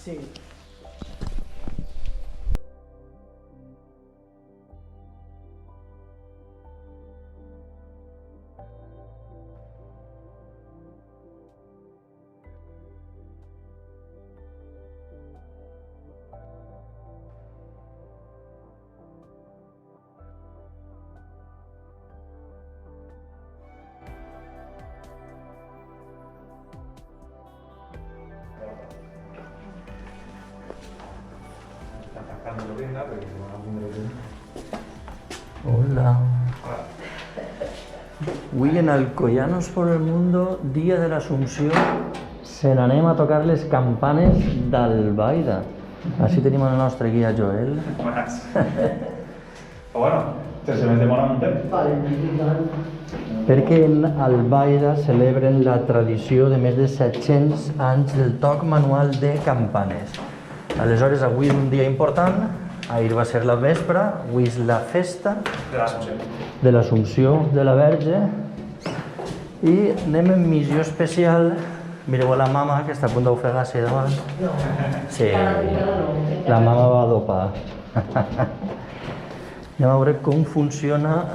Sí. Hola. Avui en Alcoyanos por el Mundo, dia de l'Assumpció, se n'anem a tocar les campanes d'Albaida. Així tenim el nostre guia Joel. Buenas. Però bueno, se me demora un temps. Perquè en Albaida celebren la tradició de més de 700 anys del toc manual de campanes. Aleshores, avui és un dia important, ahir va ser la vespra, avui és la festa de l'Assumpció de la Verge i anem en missió especial. Mireu a la mama que està a punt d'ofegar-se davant. Sí, la mama va a dopar. Anem a veure com funciona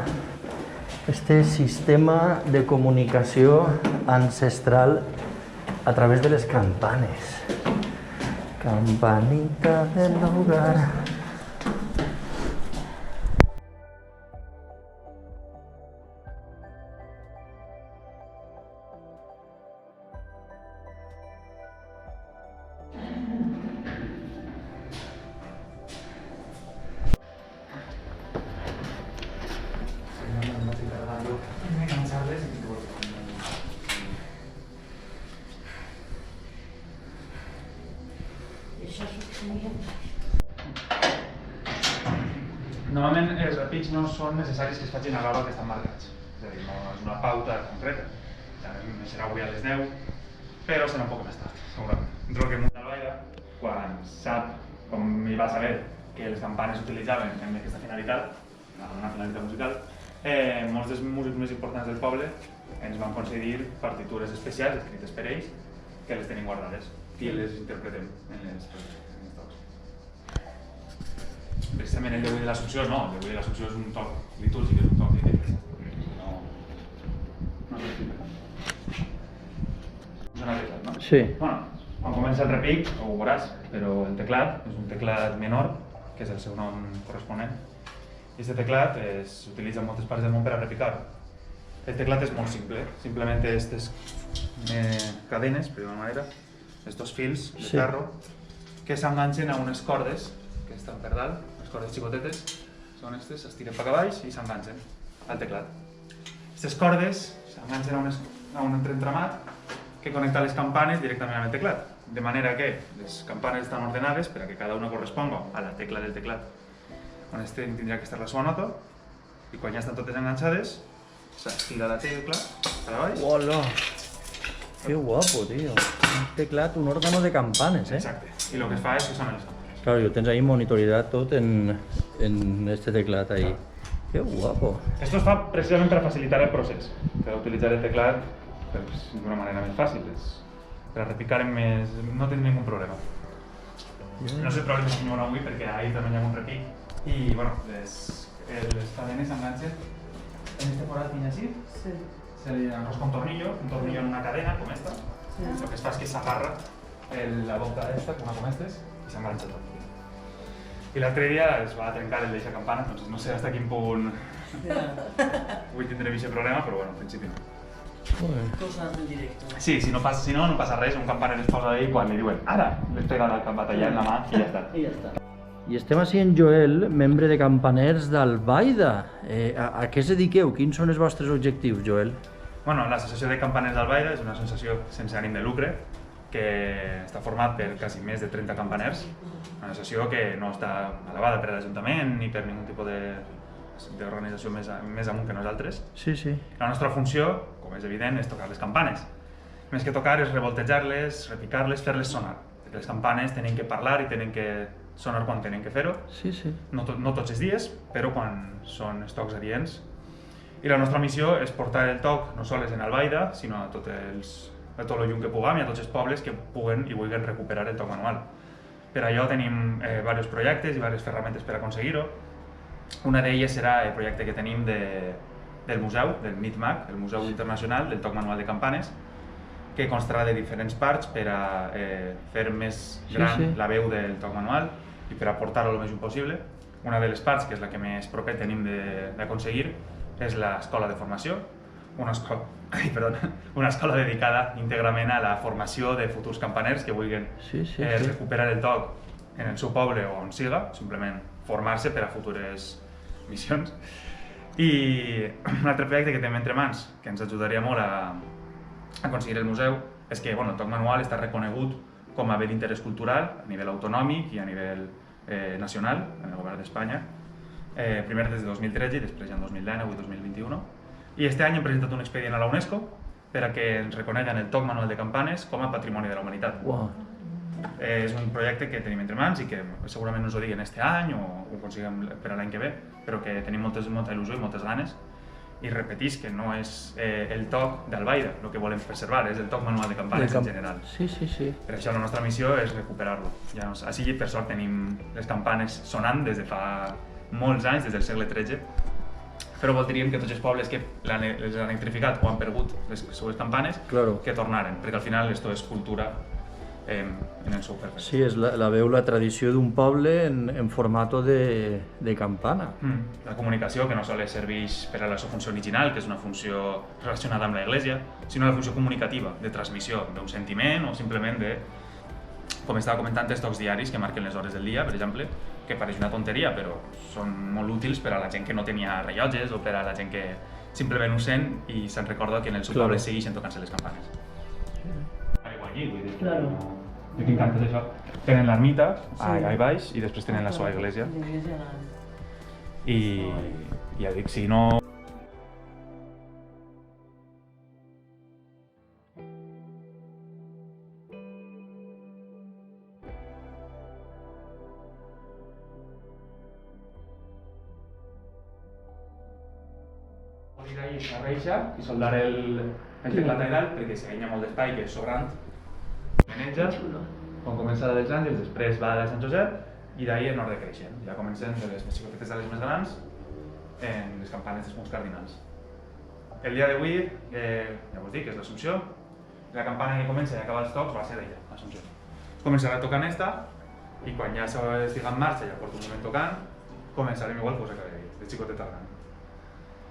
este sistema de comunicació ancestral a través de les campanes. Campanita del hogar. Normalment els repics no són necessaris que es facin a l'hora que estan marcats. És a dir, no és una pauta concreta. Serà avui a les 10, però serà un poc més tard, segurament. Entre el que munta Albaida, quan sap, com hi va saber, que les campanes s'utilitzaven en aquesta finalitat, una finalitat musical, molts dels músics més importants del poble ens van concedir partitures especials escrites per ells que les tenim guardades i les interpretem en els tocs. Precisament el d'avui de l'Assumpció no, el d'avui de l'Assumpció és un toc litúrgic, és un toc de... No sona teclat, no? Sí. Bueno, quan comença el repic, ho veuràs, però el teclat és un teclat menor, que és el seu nom corresponent, i aquest teclat s'utilitza en moltes parts del món per a repicar-ho. El teclat és molt simple, simplement té aquestes cadenes, per d'una manera, estos fils de ferro, que s'enganxen a unes cordes que estan per dalt, unes cordes xicotetes, són aquestes, s'estiren per avall i s'enganxen al teclat. Aquestes cordes s'enganxen a un entreentramat que connecta les campanes directament amb el teclat, de manera que les campanes estan ordenades per a que cada una corresponga a la tecla del teclat on tindrà que estar la seva nota, i quan ja estan totes enganxades s'estira la tecla per avall. Hola! Que guapo, tío. Un teclat, un órgano de campanes, eh? Exacte, i el que es fa és que sonen les campanes. Claro, y lo tens ahí monitorizado tot en este teclat ahí. Qué guapo. Esto es fa precisament per a facilitar el procés, per a utilitzar el teclat d'una manera més fàcil, per a repicar més... no tens ningú problema. No sé problemes que n'hi haurà avui perquè ahir també hi ha un repic i, bueno, les cadenes s'enganxen en este forat fins així. Sí. Se li enrosca un tornillo en una cadena, com esta. Lo que es fa és que s'agarra la boca esta, com estes, i s'enganxa tot. I l'altre dia es va trencar el d'eixa campana, doncs no sé fins a quin punt avui tindrem aquest problema, però bueno, en principi no. Cosas en directo. Sí, si no passa res, un campaner es posa ahí quan li diuen ara, les pega la batalla en la mà i ja està. I ja està. I estem així en Joel, membre de Campaners d'Albaida. A què es dediqueu? Quins són els vostres objectius, Joel? Bueno, l'Associació de Campaners d'Albaida és una associació sense ànim de lucre que està format per quasi més de 30 campaners, una associació que no està elevada per l'Ajuntament ni per ningú tipus d'organització més amunt que nosaltres. Sí, sí. La nostra funció, com és evident, és tocar les campanes. Més que tocar és revoltejar-les, repicar-les, fer-les sonar. Perquè les campanes tenen que parlar i tenen que sonar quan tenen que fer-ho. Sí, sí. No tots els dies, però quan són els tocs adients. I la nostra missió és portar el toc no sols en Albaida, sinó a tot el lluny que puguem i a tots els pobles que puguen i vulguin recuperar el toc manual. Per allò tenim diversos projectes i diverses ferramentes per aconseguir-ho. Una d'elles serà el projecte que tenim del museu, del MITMAC, el Museu Internacional del Toc Manual de Campanes, que constarà de diferents parts per a fer més gran la veu del toc manual i per a portar-ho el més lluny possible. Una de les parts, que és la que més proper tenim d'aconseguir, és l'escola de formació, una escola dedicada íntegrament a la formació de futurs campaners que vulguin recuperar el toc en el seu poble o on siga, simplement formar-se per a futures missions. I un altre projecte que tenim entre mans, que ens ajudaria molt a aconseguir el museu, és que el toc manual està reconegut com a bé d'interès cultural a nivell autonòmic i a nivell nacional, en el govern d'Espanya, primer des de 2013 i després ja en 2019 i 2021. I aquest any hem presentat un expedient a la UNESCO per a que ens reconeguen el toc manual de campanes com a patrimoni de la humanitat. És un projecte que tenim entre mans i que segurament no ens ho diguen aquest any o ho aconseguim per a l'any que ve, però que tenim molta il·lusió i moltes ganes. I repetís que no és el toc d'Albaida el que volem preservar, és el toc manual de campanes en general. Sí, sí, sí. Per això la nostra missió és recuperar-lo. Així, per sort, tenim les campanes sonant des de fa molts anys, des del segle XIII, però voldríem que tots els pobles que les han electrificat o han perdut les seues campanes, que tornaren, perquè al final esto és cultura en el seu perfecte. Sí, és la veu, la tradició d'un poble en formato de campana. La comunicació, que no sols serveix per a la seva funció original, que és una funció relacionada amb l'Església, sinó la funció comunicativa, de transmissió d'un sentiment o simplement de, com estava comentant, els tocs diaris que marquen les hores del dia, per exemple, que pareix una tonteria, però són molt útils per a la gent que no tenia rellotges o per a la gent que simplement ho sent i se'n recorda que en el seu poble segueixen tocant-se les campanes. Claro. Jo que encanta això. Tenen l'ermita allà baix i després tenen la seva església. I ja dic, si no... la reixa i soldar el teclat allà dalt perquè si hi ha molt d'espai que és sobrant menja, quan comença dels Àngels, després va a Sant Josep i d'ahir en ordre creixent. Ja comencen de les més xicotetes a les més grans en les campanes dels punts cardinals. El dia d'avui, ja vos dic, és l'Assumpció. La campana que comença i acaba els tocs va ser d'ella, l'Assumpció. Començarà tocant esta i quan ja estiga en marxa, ja porto un moment tocant, començarem igual que us acabé de dir, de xicoteta gran.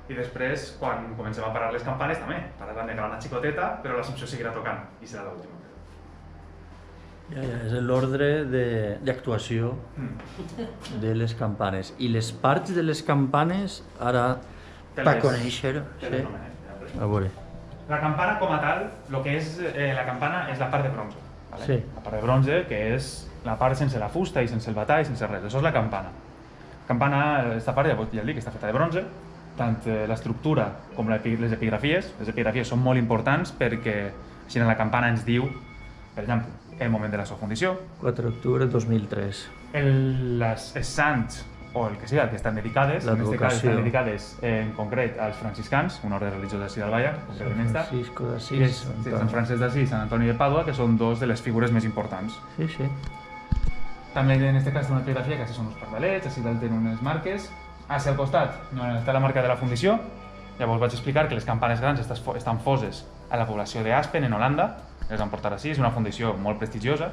I després, quan comencem a parar les campanes, també pararan de gran a xicoteta, però l'Assumpció seguirà tocant i serà l'última. Ja, és l'ordre d'actuació de les campanes. I les parts de les campanes, ara, per conèixer-ho. A veure. La campana com a tal, el que és la campana és la part de bronze. Sí. La part de bronze, que és la part sense la fusta i sense el batall i sense res. Això és la campana. La campana, aquesta part, ja el dic, està feta de bronze. Tant l'estructura com les epigrafies. Les epigrafies són molt importants perquè així la campana ens diu, per exemple, el moment de la seva fundació. 4 d'octubre de 2003. Els sants, o el que sigui, que estan dedicades, en aquest cas estan dedicades en concret als franciscans, una ordre religiosa d'ací d'Albaida, concretament està. Francisco d'Assís. Sant Francesc d'Assís i Sant Antoni de Pàdua, que són dos de les figures més importants. Sí, sí. També en aquest cas té una epigrafia, que així són uns pardalets, així dalt tenen unes marques. Hacia al costat està la marca de la fundició. Llavors vaig explicar que les campanes grans estan foses a la població d'Aspen, en Holanda. Les van portar així, és una fundició molt prestigiosa,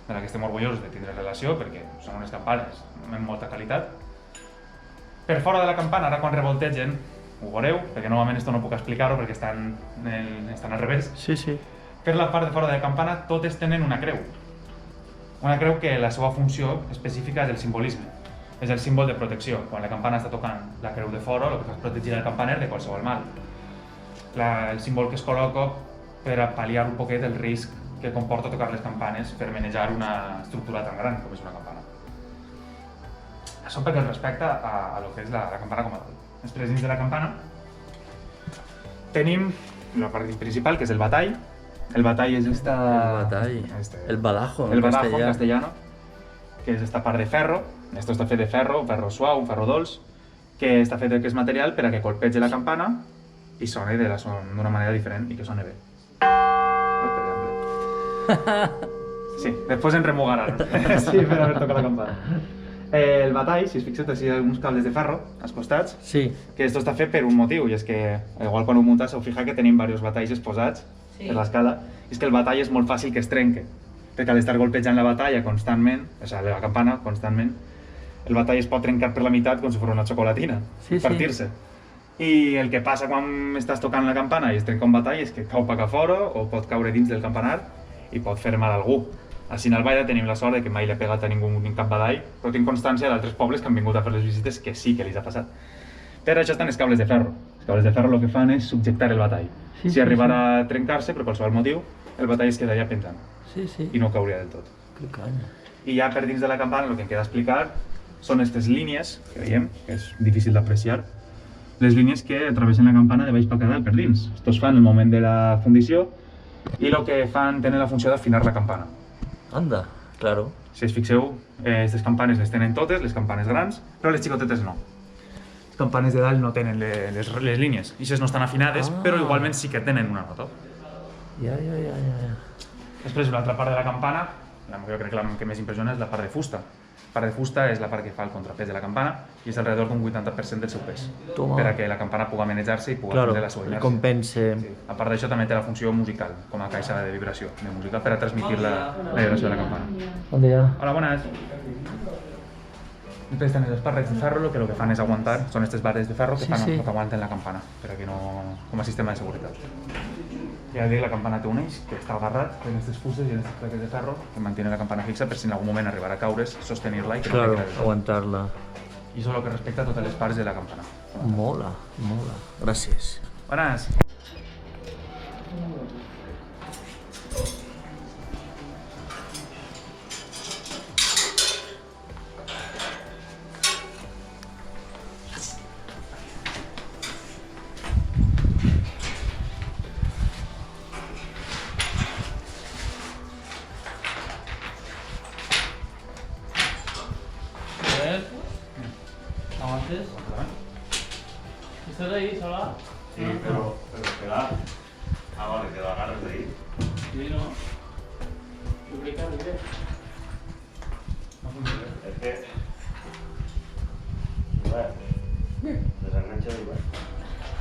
de la que estem orgullosos de tindre relació, perquè són unes campanes amb molta qualitat. Per fora de la campana, ara quan revoltegen, ho veureu, perquè normalment esto no puc explicar-ho perquè estan al revés. Sí, sí. Per la part de fora de la campana, totes tenen una creu. Una creu que la seva funció específica és el simbolisme. És el símbol de protecció. Quan la campana està tocant la creu de fora, el que fa és protegir el campaner de qualsevol mal. El símbol que es col·loca per a pal·liar un poquet el risc que comporta tocar les campanes per manejar una estructura tan gran com és una campana. Això perquè respecta a lo que és la campana com a tal. Després, dins de la campana, tenim la part principal, que és el batall. El batall és esta... El batall. El badajo, el badajo en castellano, que és esta part de ferro. Esto està fet de ferro, un ferro suau, un ferro dolç, que està fet d'aquest material per a que colpegi la campana i soni d'una manera diferent i que soni bé. Sí, després em remugaran. Sí, per haver tocat la campana. El batall, si es fixeu, té uns cables de ferro als costats, Sí. que esto està fet per un motiu, i és que, igual quan ho muntes, heu fijat que tenim diversos batalls exposats per l'escala, i és que el batall és molt fàcil que es trenque, perquè al estar golpejant la batalla constantment, o sigui, la campana constantment, el batall es pot trencar per la meitat com si fos una xocolatina, partir-se. I el que passa quan estàs tocant la campana i es trenca un batall és que cau cap a fora o pot caure dins del campanar i pot fer mal a algú. Així en Albaida tenim la sort de que mai li ha pegat a ningú ni cap batall, però tinc constància d'altres pobles que han vingut a fer les visites que sí que li ha passat. Per això estan els cables de ferro. Els cables de ferro el que fan és subjectar el batall. Si arribara a trencar-se, per qualsevol motiu, el batall es quedaria penjant i no cauria del tot. Que canya. I ja per dins de la campana el que em queda explicar són aquestes línies que veiem, que és difícil d'apreciar, les línies que travessen la campana de baix per a dalt per dins. Esto es fan en el moment de la fundició i el que fan tenen la funció d'afinar la campana. Anda, claro. Si es fixeu, aquestes campanes les tenen totes, les campanes grans, però les xicotetes no. Les campanes de dalt no tenen les línies, i no estan afinades, però igualment sí que tenen una nota. Ja. Després, una altra part de la campana, jo crec que la que més impressiona és la part de fusta. La part de fusta és la part que fa el contrapès de la campana i és alrededor d'un 80% del seu pes, per a que la campana pugui manejar-se i pugui fer la seva inèrcia. Compense. A part d'això també té la funció musical, com a caixa de vibració de música, per a transmitir la vibració de la campana. Bon dia. Hola, buenas. Després tenen les barres de ferro, que el que fan és aguantar, són aquestes barres de ferro que aguanten la campana, per a que no, com a sistema de seguretat. Ja dic, la campana té un eix que està agarrat en aquestes fuses i en aquestes plaques de ferro que mantienen la campana fixa per si en algun moment arribarà a caure's, sostenir-la i que no quedi. Aguantar-la. I això és el que respecta a totes les parts de la campana. Mola. Gràcies. Buenas. ¿Avances? ¿Estás ahí sola? Sí, pero queda... Ah, vale, que lo agarres de ahí. Sí, no. Lubricar, mire. Es que... Igual. Desengancha de igual.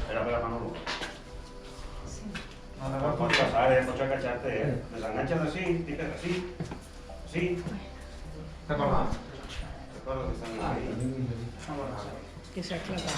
Era para la mano. No puedes pasar, mucho agacharte, Desenganchas así, tiras así. Así. ¿Te acuerdas? Recuerdo que están ahí. Que se ha clavado.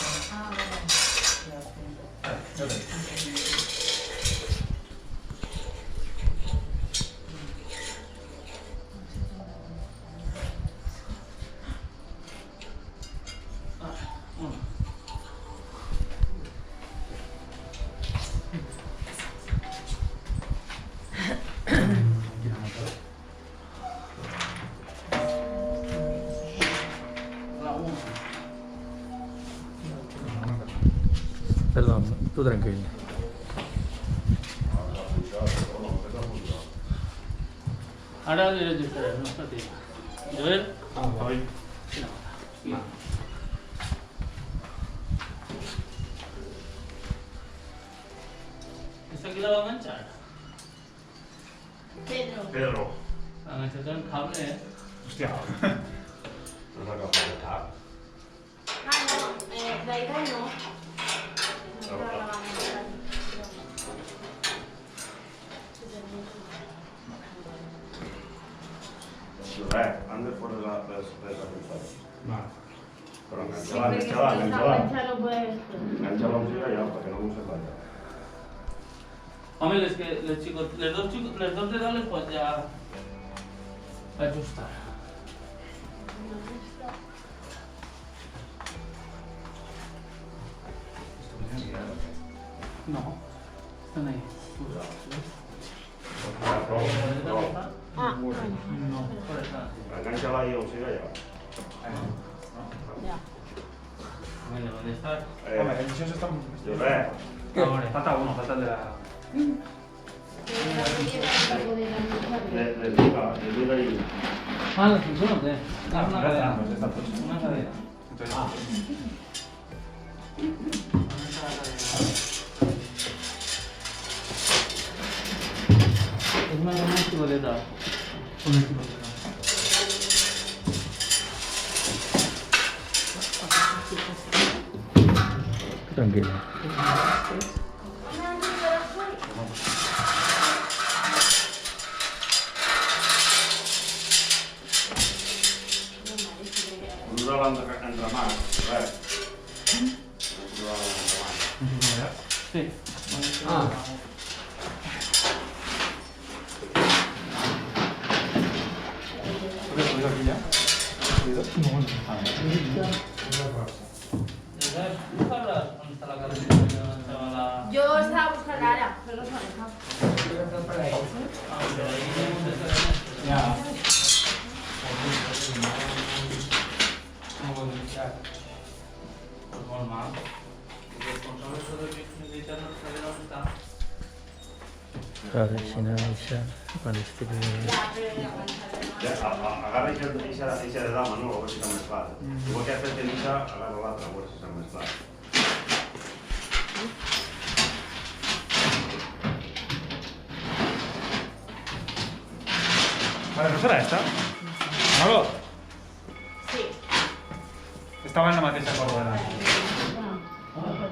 Perdón, tú tranquilo. Ahora eres diferente, no está tío. ¿De ver? Hoy. No. ¿Esto aquí lo va a enganchar? Pedro. Va a enganchar todo el cable, Hòstia. No s'ha acabat de cap. Ah, no, d'aire no. Res, han de fora de l'ascensor. Vale. Però Sí, porque si no engancha no puedes... Enganxa-la amb gira ja, perquè no se vaya. Hombre, es que les dos de dalt les pots ja ajustar. No, están ahí. Ah, bueno. No, por esa. Engancha-la ahí on siga ja. Ya. Bueno, ¿dónde está? Home, això està... Josep, Falta uno, falta el de la... les diga i... Ah, la función, ¿dónde? Ah, Una ya está, cadena. pues ya está todo. Una cadena. Entonces, Es una gran chuleta. Una chuleta. Tranquilo. Posar-la entre mans, res. Posar-la entre mans. Sí. Ah. ¿Lo que aquí ya? ¿Tú sabrás dónde está la cadena? ¿Dónde estaba la...? Yo estaba buscando ahora, pero no se ha dejado. Ah, pero ahí tenemos esta cadena. Pues normal. El responsable de editar no sabe dónde está. Vale, si no, això... Vale, estic... Ya, pero ya, Agarra eixa de dama, no? A veure si està més clar. Igual que has fet en eixa, agarra l'altra, a veure si està més clar. Vale, ¿no será esta? Manolo, sí. estaba en la mateixa corda.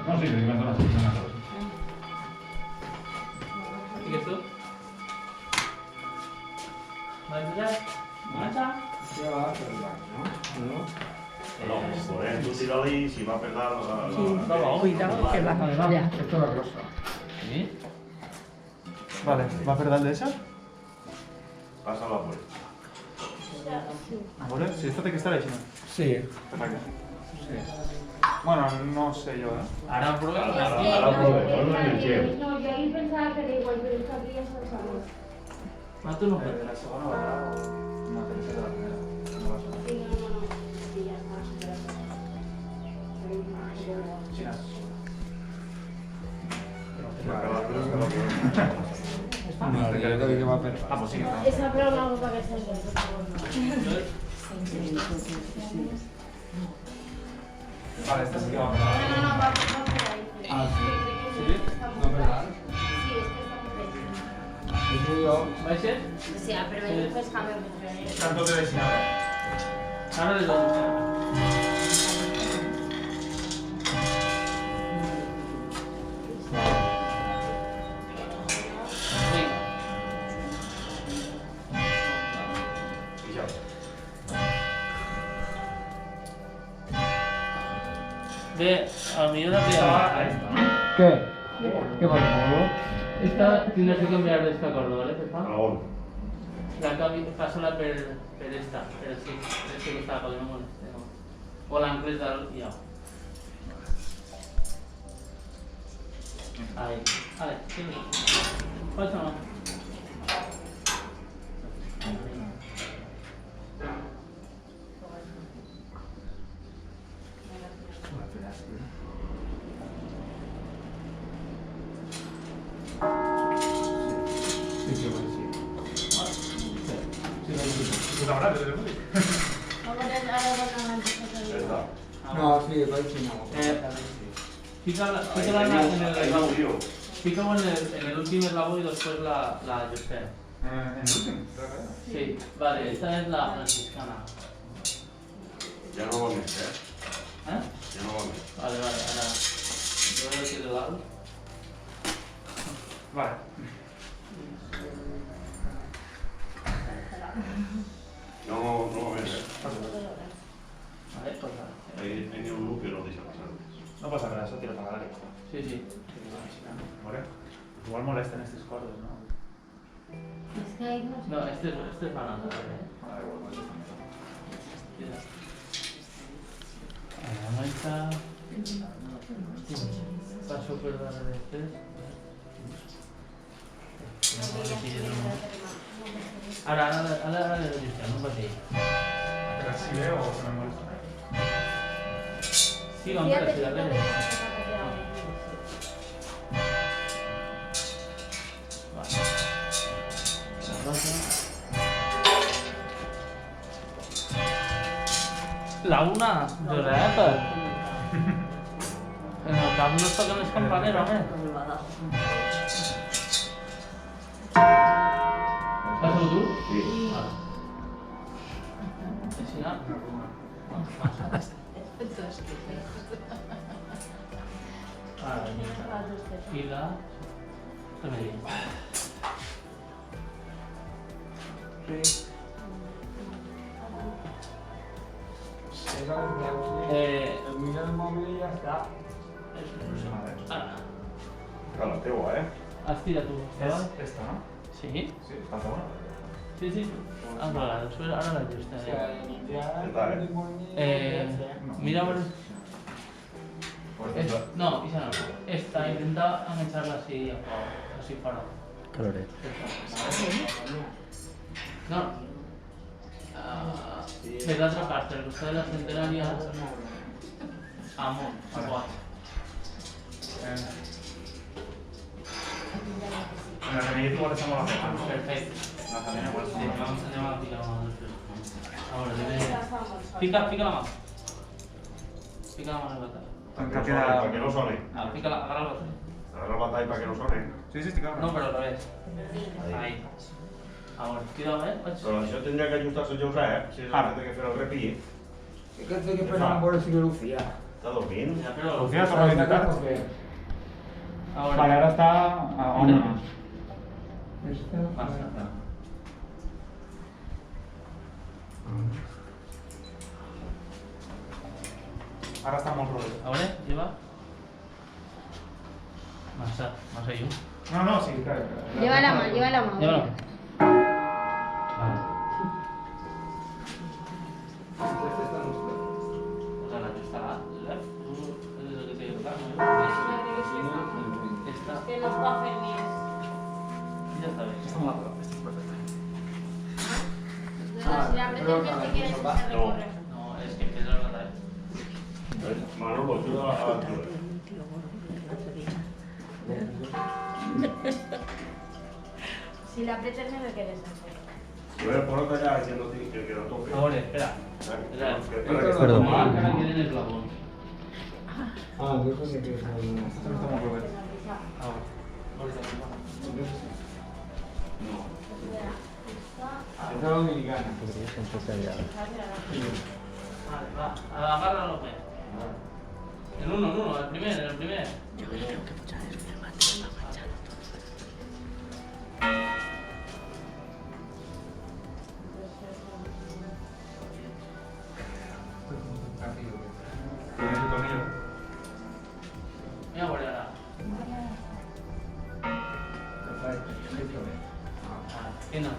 No, sí, que me has donat. ¿Sigues tú? ¿Vas a tirar? ¿Marcha? No, joder, tu tira-li, si va a pegar la... Cuidado que va allá. ¿Sí? Vale, ¿va a perder el de esa? Passa-la por. A veure, si esta té que estar així, no? Sí. Perfecte. Bueno, no sé yo, ¿eh? Ahora prueba. Ara provem, no enganxem. No, yo ahí pensaba que era igual, pero esta brilla se lo sabía. Ah, tú no. De la segona va... No, que no sé de la primera. No va a sonar. Sí, no. Sí, ya está. Xina. Ah, pues sí. Esa prueba la hago para que sea bien, por favor. Vale, esta sí que va a pegar. No, va por ahí. Ah, sí. ¿Sí? No, verdad. Sí, es que está perfecto. ¿Va a ser? O sea, pero después cambio de Tanto de Xina. Ahora le doy. Ve, a lo mejor la pega. ¿Qué? ¿Qué pasa? Esta tienes que cambiar de esta corda, ¿vale, Pepa? A on? La canvi, passa-la per esta, per així, per este costat, perquè no moleste, no. O l'anglès del ja. Ahí, vale, sí. Pots o no? Ahora, desde el músic. No, sí, vaig no. Fica-la Ahí en el no lavabo. diu. Fica-ho en el último lavabo y después la ajustem. En el últim. Sí, vale, esta es la franciscana. Ja no va més, eh? ¿Eh? Ja no va més. Vale, ahora. Yo voy a decir de lado. Vale. No va més, eh? Vale, pues vale. Ahí n'hi ha un loop que no deixa passar. No pasa nada, eso tira para la Sí, sí. Vale. Igual molestan estos cordos, ¿no? Es que ahí no sé. No, este es banana, ¿eh? Ah, igual molestan. Ahí está. Paso por la de este. No, que ya se viene de hacer más. Ara le dic, no pateix. Però si ve o se me molesta? Sí, vam per si darrere. La una, Josep. En el cap no es toquen les campanes, home. Has sigut tu? Sí. Així no? Ara, fila. També dic. Mira el móvil y ya está. Ara, Claro, la teua, estira tu. És esta, no? Sí? Sí, falta una. Sí, sí. Ara la justa. Mira, bueno. Pues esta. No, esa no. Esta, intenta engancharla así, así para. Caloret. No. Per l'altra part, al costat de la centenària, amunt, a quatre. En la remediat igual deixem la pena. Perfecte. La cadena igual Sí, sí. anem a ficar la mà després. A veure, fica la mà. Fica la mà en el batall. Para que no sone. Fica-la, agarra-la. Agarra el batall para que no sone. Sí, sí, estic No, però al revés. Ahí. A veure, tira-la, vaig. Però això tindria que ajustar-se el Josep, si és el que té que fer el repi. Es que estoy esperando por el señor Lucía. Està dormint? Ja, però... Lucía, torna a intentar. A Vale, veure, ara està a on? massa. Ara està molt rodet. A veure, lleva. Massa lluny. No, sí, clar. Lleva la mà, lleva la mà. Lleva-la. Que no està fent més. Ya está bien. Està molt rodet, està perfecte. Si la apretes més te quedes sense recórrer. No, es que empieza a notar. Manolo, ajuda a l'altura. Si la apretes més te quedes sense. Yo voy a poner allá diciendo que no toque. Ahora, espera. Perdó. Ah, que no tienen eslabón. Ah, yo creo que es Està molt rodet. Ahora. la dominicana. Vale, va. Agárralo, pues. En uno, el primer. Tienes el tornillo. Mira, por ahora. ¿Quién no?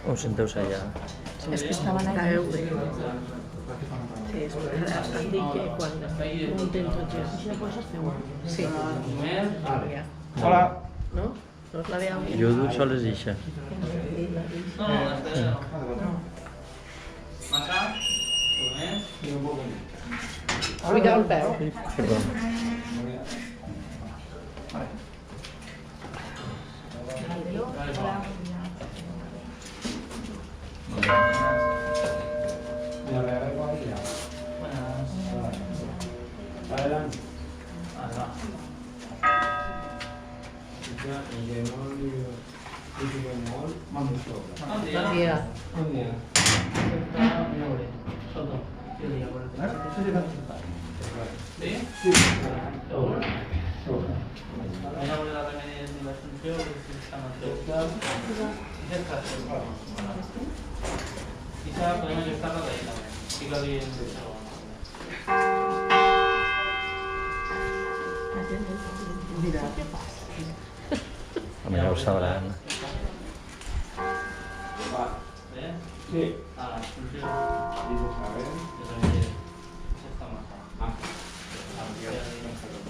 Us senteu-se allà. És que estaven allà. Sí, és que han dit que quan munten tots ja així de coses feu. Sí. Hola. No? No és la de avui? Jo duc soles ixa. No, espera. Massa. Cuida el peu. Perdó. Adelante. Bon dia. ¿Sí? ¿Seguro? Voy a volver a remedir la función porque está más ya está. Quizá podemos estar ahí también. Siga bien. Home, ja ho sabran. ¿Ves? Sí. Ah, función. Dices, a ver. Yo también. Esa está más. Ah.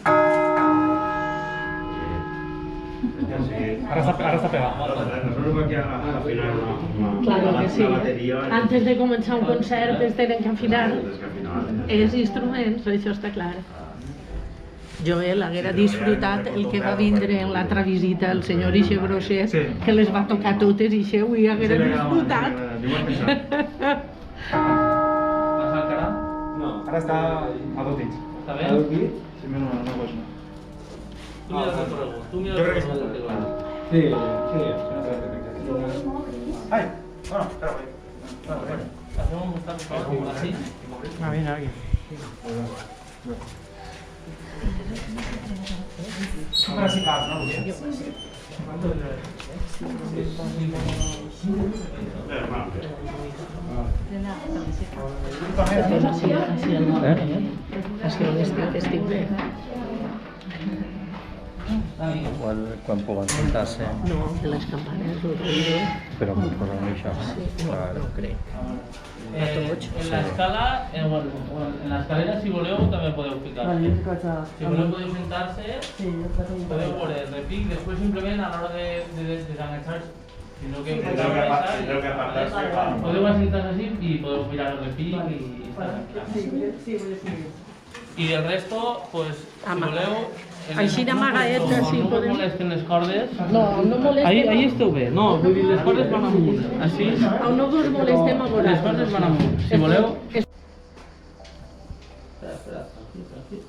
Ah, Ara està pegat. Nosotros aquí a afinar Claro que sí. una batería. Antes de començar un concert es tenen que afinar Tienes que afinar. els instruments, això està clar. Joel haguera disfrutat el que va vindre en l'altra visita el senyor Ixe Grosser, Sí. que les va tocar totes i això avui haguera disfrutat. Vas al cara? No. Ara està a 2 dits. Està ¿Ha bé? dormido? Sí, no pots no. Tu mira el recorregut, tu mira Jo el crec que recorregut sí. del teclat. Sí, sí. Ai! Bueno, espera, voy. Hacemos un buscar así. Ah, viene alguien. Ahora sí caes, ¿no? Estic bé. Igual quan puguen sentar-se, No, de les campanes ho trauré. però amb això. No crec. En la escala, bueno, en la escalera si voleu també podeu ficar. Si voleu podeu sentar-se, podeu veure el repic, després simplement a l'hora de desenganxar-se, si no que Tendreu que apartar-se. podeu assentar-se així i podeu mirar el repic i estar tranquil·la. I el resto, pues, si voleu... Així d'amagaeta, sí, no podem... No molesten les cordes. No, no molestem. Ahí esteu bé, no, vull dir, les cordes van amunt. Així, No vos molestem a les cordes van amunt. Si voleu... Espera, tranquil.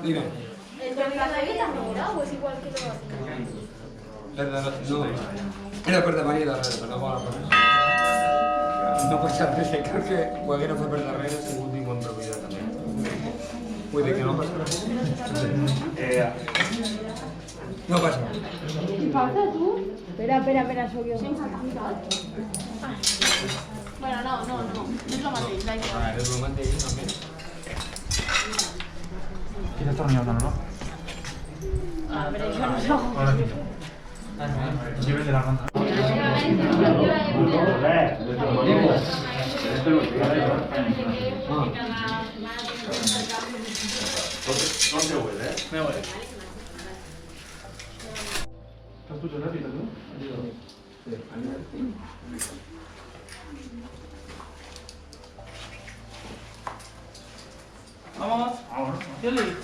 Dime. ¿El de la revista negra o es igual que lo otro? No, era per davant i darrere, però no vol la no passa res, crec que ho haguera fet per darrere ha sigut igual improvisat també. Vull dir que no passa res. No passa res. ¿Qué pasa tú? Espera, soy yo. ¿Sense cantat? Bueno, no és lo mateix, da igual. És el mateix també. ¿Quieres destornillarlo, no? Ah, pero yo no sé. Ahora aquí. Lleve el de la ronda. No se huele, ¿eh? Me voy. ¿Estás tú rápido, tú? Vamos. Ahora. Kelly.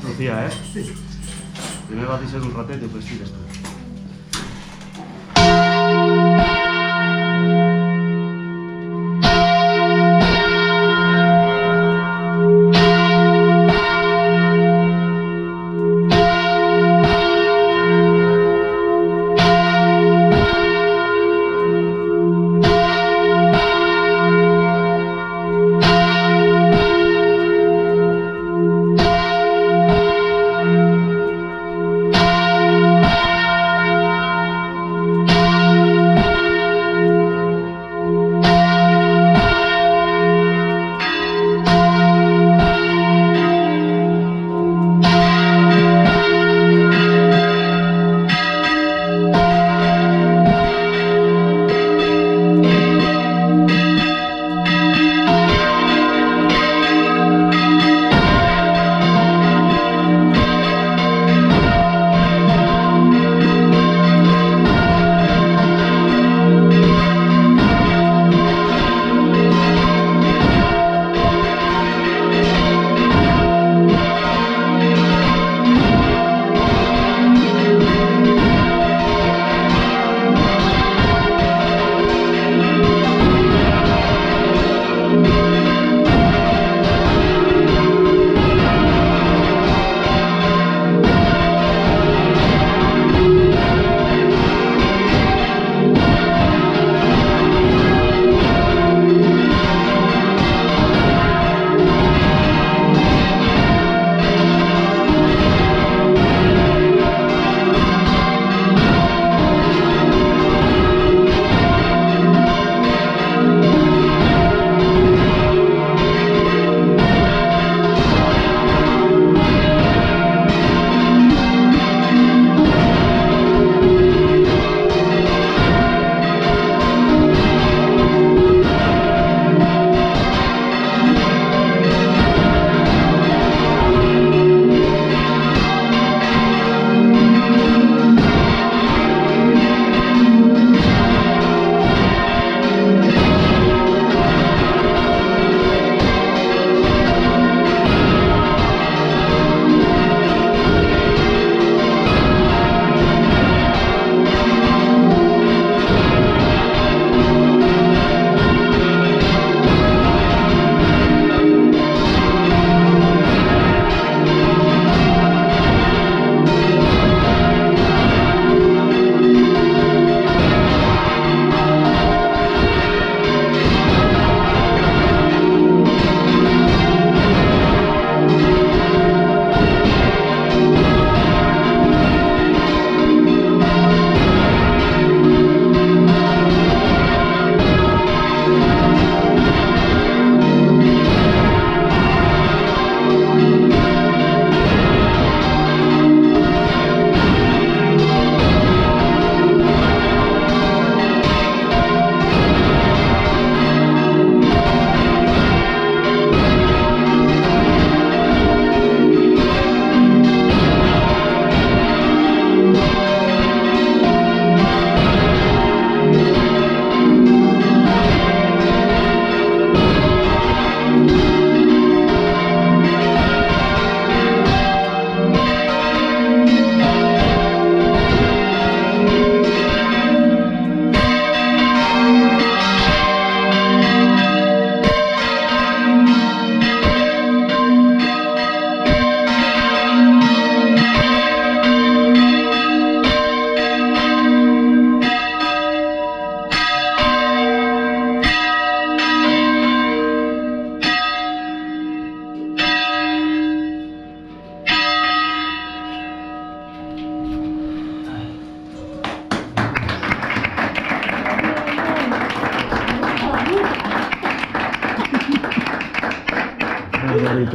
Lucía, ¿eh? Sí. Primero vas a ser un ratete y después sigues tú.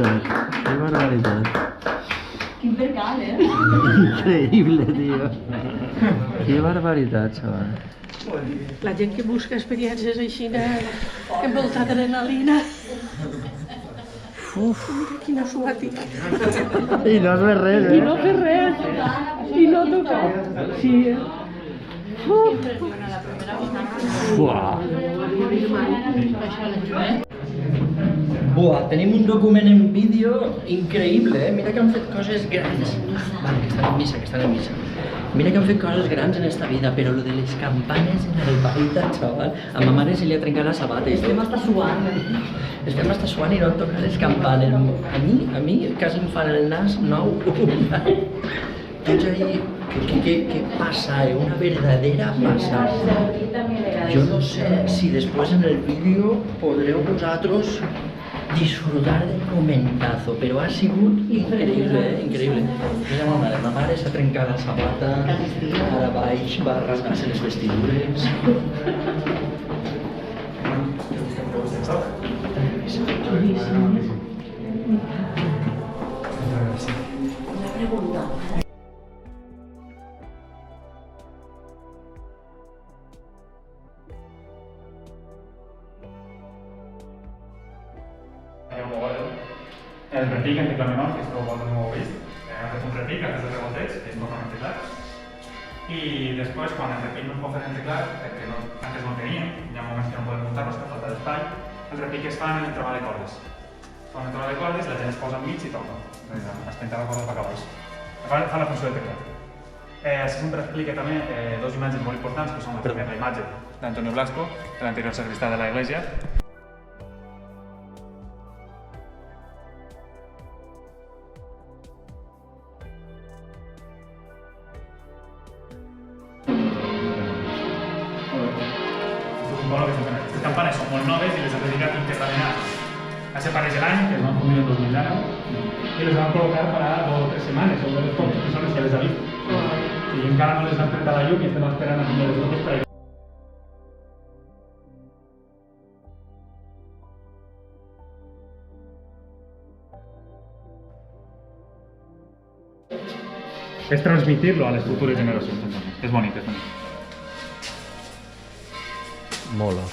barbaritat, que barbaritat. Quin percal, Increïble, tio. Que barbaritat, xaval. La gent que busca experiències així que envolta adrenalina. Uf. Mira quina suàtica. I no es ve res, I no fer res. I no tocar. Sí. Buah. Buah, tenim un document en vídeo increïble, Mira que han fet coses grans. Vale, que estan en missa, Mira que han fet coses grans en esta vida, però lo de les campanes en el Baida, xaval, a ma mare se li ha trencat la sabata. Estem hasta suant i no han tocat les campanes. A mi quasi em fan el nas nou. Tots ahí, què passa? Una verdadera passada. Jo no sé si després en el vídeo podreu vosaltres disfrutar del momentazo, però ha sigut increïble, increïble. Mira ma mare s'ha trencat la sabata, ara baix va rasgar-se les vestidures. El repic en tecla menor, que esto vosaltres no ho heu vist, haces un repic antes del revolteig, que es toca en el teclat. I després, quan el repic no es pot fer en el teclat, que antes no teníem, hi ha moments que no podem muntar-los per falta d'espai, el repic es fa en l'entremat de cordes. Quan l'entremat de cordes, la gent es posa enmig i toca, es penta la corda cap a baix. Fa la funció del teclat. Sempre explica també dos imatges molt importants, que són la primera imatge d'Antonio Blasco, de l'anterior sagristà de l'església. Les campanes són molt noves i les han dedicat íntegrament a separar l'any, que es van fundir el 2019, i les van col·locar per a 2 o 3 setmanes, són de les poques persones que les ha vist. I encara no les han tret a la llum i estem esperant a tenir les fotos per a... És transmitir-lo a les futures generacions. És bonic, és bonic. Mola.